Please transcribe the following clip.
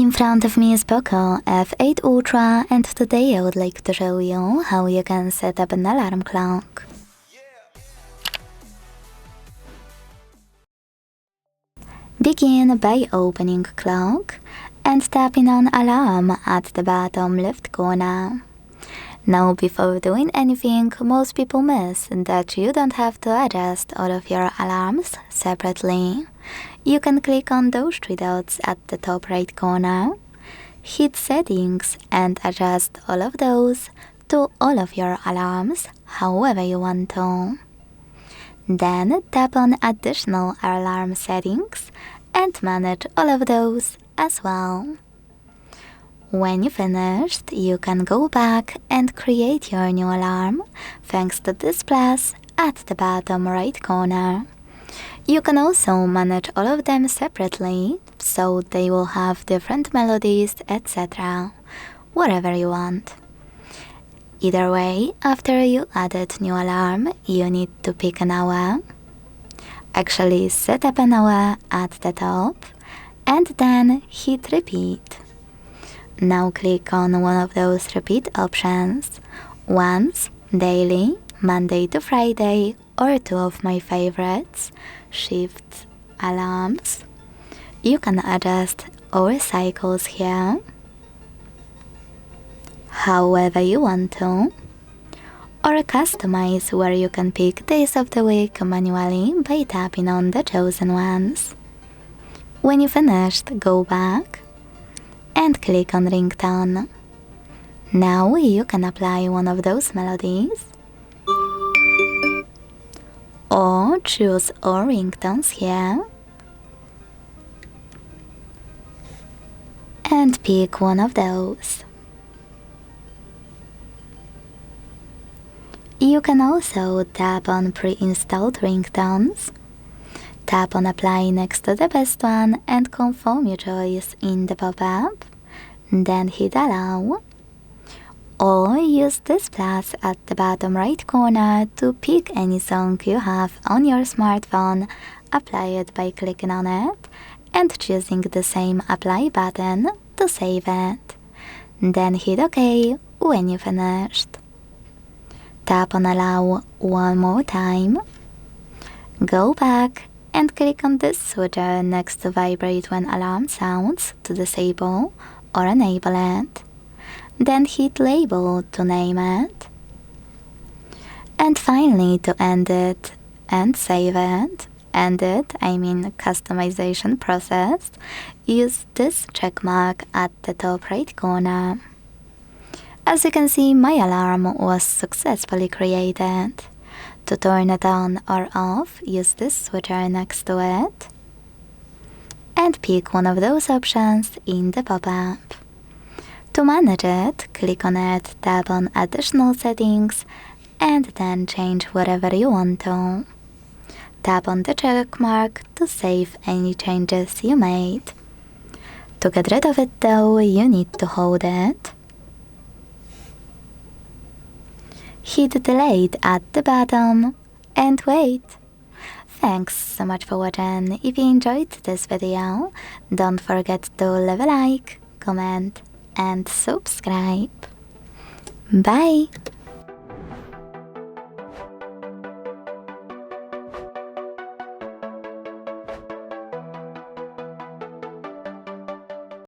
In front of me is POCO F8 Ultra, and today I would like to show you how you can set up an alarm clock. Begin by opening clock and tapping on alarm at the bottom left corner. Now, before doing anything, most people miss that you don't have to adjust all of your alarms separately. You can click on those three dots at the top right corner, hit settings and adjust all of those to all of your alarms however you want to. Then tap on additional alarm settings and manage all of those as well. When you finished, you can go back and create your new alarm thanks to this plus at the bottom right corner. You can also manage all of them separately, so they will have different melodies, etc. Whatever you want. Either way, after you added new alarm, you need to pick an hour. Actually set up an hour at the top and then hit repeat. Now click on one of those repeat options, once, daily, Monday to Friday, or two of my favorites, shift alarms. You can adjust our cycles here however you want to, or customize where you can pick days of the week manually by tapping on the chosen ones. When you finished, go back and click on ringtone. Now you can apply one of those melodies or choose all ringtones here and pick one of those. You can also tap on pre-installed ringtones, tap on apply next to the best one and confirm your choice in the pop-up, then hit allow, or use this plus at the bottom right corner to pick any song you have on your smartphone, apply it by clicking on it and choosing the same apply button to save it. Then hit OK when you finished. Tap on allow one more time, go back and click on this switcher next to vibrate when alarm sounds to disable or enable it. Then hit label to name it. And finally, to end it and save it, customization process, use this check mark at the top right corner. As you can see, my alarm was successfully created. To turn it on or off, use this switcher next to it and pick one of those options in the pop-up. To manage it, click on it, tap on additional settings and then change whatever you want to. Tap on the check mark to save any changes you made. To get rid of it though, you need to hold it. Hit delete at the bottom and wait. Thanks so much for watching. If you enjoyed this video, don't forget to leave a like, comment and subscribe. Bye!